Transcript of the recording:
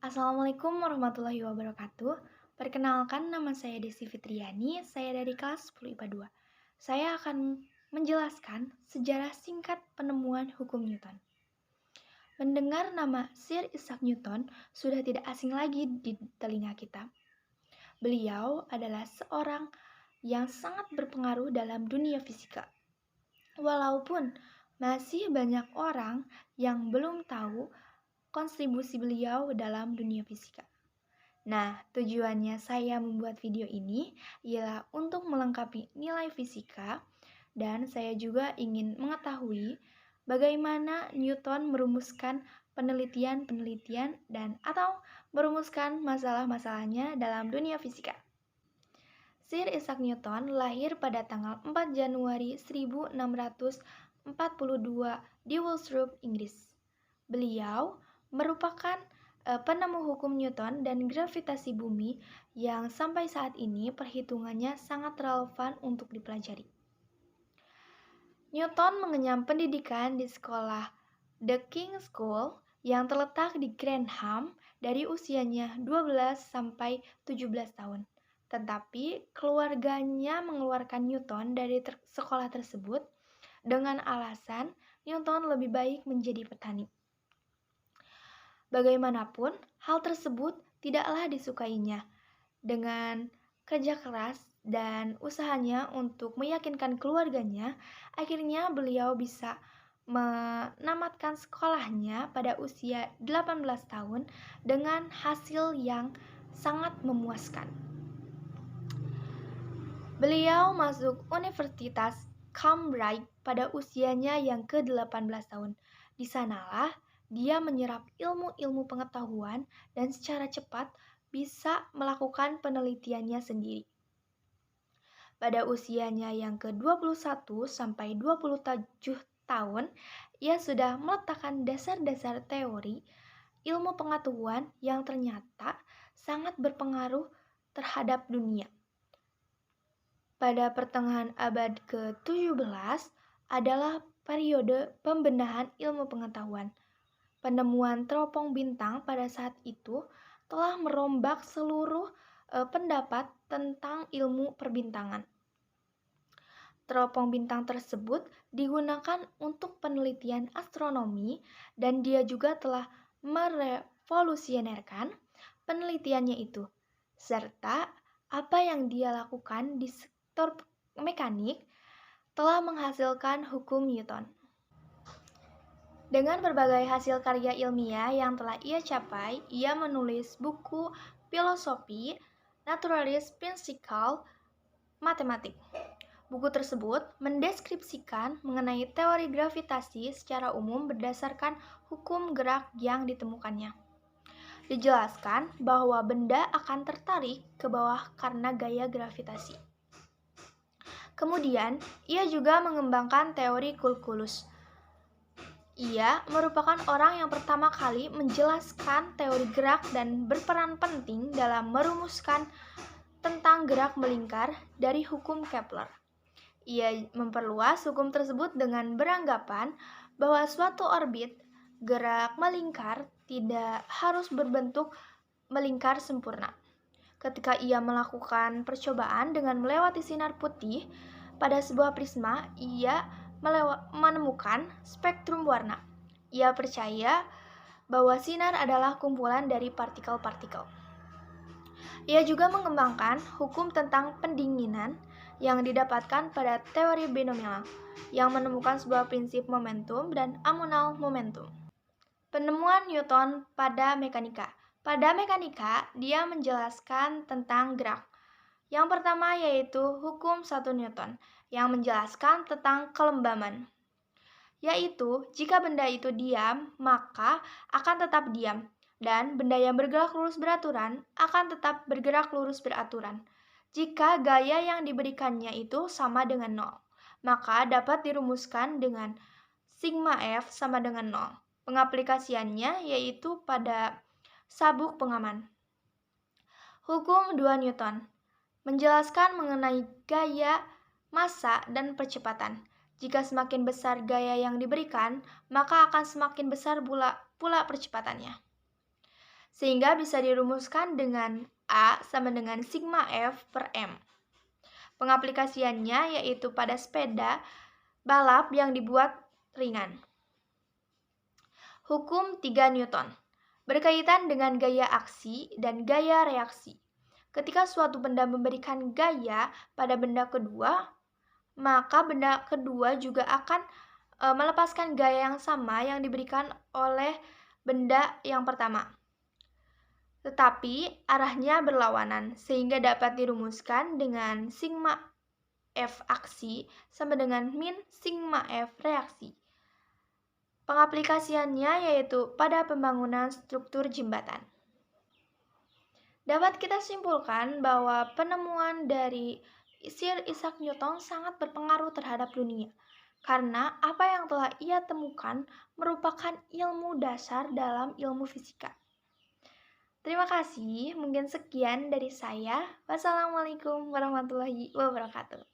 Assalamualaikum warahmatullahi wabarakatuh. Perkenalkan, nama saya Desi Fitriani, saya dari kelas 10 IPA 2. Saya akan menjelaskan sejarah singkat penemuan hukum Newton. Mendengar nama Sir Isaac Newton sudah tidak asing lagi di telinga kita. Beliau adalah seorang yang sangat berpengaruh dalam dunia fisika. Walaupun masih banyak orang yang belum tahu kontribusi beliau dalam dunia fisika. Nah, tujuannya saya membuat video ini ialah untuk melengkapi nilai fisika dan saya juga ingin mengetahui bagaimana Newton merumuskan penelitian-penelitian dan atau merumuskan masalah-masalahnya dalam dunia fisika. Sir Isaac Newton lahir pada tanggal 4 Januari 1642 di Woolsthorpe, Inggris. Beliau merupakan penemu hukum Newton dan gravitasi bumi yang sampai saat ini perhitungannya sangat relevan untuk dipelajari. Newton mengenyam pendidikan di sekolah The King's School yang terletak di Grantham dari usianya 12 sampai 17 tahun. Tetapi keluarganya mengeluarkan Newton dari sekolah tersebut dengan alasan Newton lebih baik menjadi petani. Bagaimanapun, hal tersebut tidaklah disukainya. Dengan kerja keras dan usahanya untuk meyakinkan keluarganya, akhirnya beliau bisa menamatkan sekolahnya pada usia 18 tahun dengan hasil yang sangat memuaskan. Beliau masuk Universitas Cambridge pada usianya yang ke-18 tahun. Di sanalah dia menyerap ilmu-ilmu pengetahuan dan secara cepat bisa melakukan penelitiannya sendiri. Pada usianya yang ke-21 sampai 27 tahun, ia sudah meletakkan dasar-dasar teori ilmu pengetahuan yang ternyata sangat berpengaruh terhadap dunia. Pada pertengahan abad ke-17 adalah periode pembenahan ilmu pengetahuan. Penemuan teropong bintang pada saat itu telah merombak seluruh pendapat tentang ilmu perbintangan. Teropong bintang tersebut digunakan untuk penelitian astronomi dan dia juga telah merevolusionerkan penelitiannya itu, serta apa yang dia lakukan di sektor mekanik telah menghasilkan hukum Newton. Dengan berbagai hasil karya ilmiah yang telah ia capai, ia menulis buku filosofi naturalis physical matematik. Buku tersebut mendeskripsikan mengenai teori gravitasi secara umum berdasarkan hukum gerak yang ditemukannya. Dijelaskan bahwa benda akan tertarik ke bawah karena gaya gravitasi. Kemudian, ia juga mengembangkan teori kalkulus. Ia merupakan orang yang pertama kali menjelaskan teori gerak dan berperan penting dalam merumuskan tentang gerak melingkar dari hukum Kepler. Ia memperluas hukum tersebut dengan beranggapan bahwa suatu orbit gerak melingkar tidak harus berbentuk melingkar sempurna. Ketika ia melakukan percobaan dengan melewati sinar putih pada sebuah prisma, ia menemukan spektrum warna. Ia percaya bahwa sinar adalah kumpulan dari partikel-partikel. Ia juga mengembangkan hukum tentang pendinginan yang didapatkan pada teori binomial, yang menemukan sebuah prinsip momentum dan amunal momentum. Penemuan Newton pada mekanika. Pada mekanika, dia menjelaskan tentang gerak. Yang pertama yaitu hukum 1 Newton, yang menjelaskan tentang kelembaman, yaitu jika benda itu diam, maka akan tetap diam, dan benda yang bergerak lurus beraturan akan tetap bergerak lurus beraturan. Jika gaya yang diberikannya itu sama dengan 0, maka dapat dirumuskan dengan sigma F sama dengan 0. Pengaplikasiannya yaitu pada sabuk pengaman. Hukum 2 Newton menjelaskan mengenai gaya, massa, dan percepatan. Jika semakin besar gaya yang diberikan, maka akan semakin besar pula percepatannya. sehingga bisa dirumuskan dengan A sama dengan sigma F per M. Pengaplikasiannya yaitu pada sepeda balap yang dibuat ringan. Hukum 3 Newton berkaitan dengan gaya aksi dan gaya reaksi. Ketika suatu benda memberikan gaya pada benda kedua, maka benda kedua juga akan melepaskan gaya yang sama yang diberikan oleh benda yang pertama. Tetapi arahnya berlawanan, sehingga dapat dirumuskan dengan sigma F aksi sama dengan min sigma F reaksi. Pengaplikasiannya yaitu pada pembangunan struktur jembatan. Dapat kita simpulkan bahwa penemuan dari Sir Isaac Newton sangat berpengaruh terhadap dunia, karena apa yang telah ia temukan merupakan ilmu dasar dalam ilmu fisika. Terima kasih, mungkin sekian dari saya. Wassalamualaikum warahmatullahi wabarakatuh.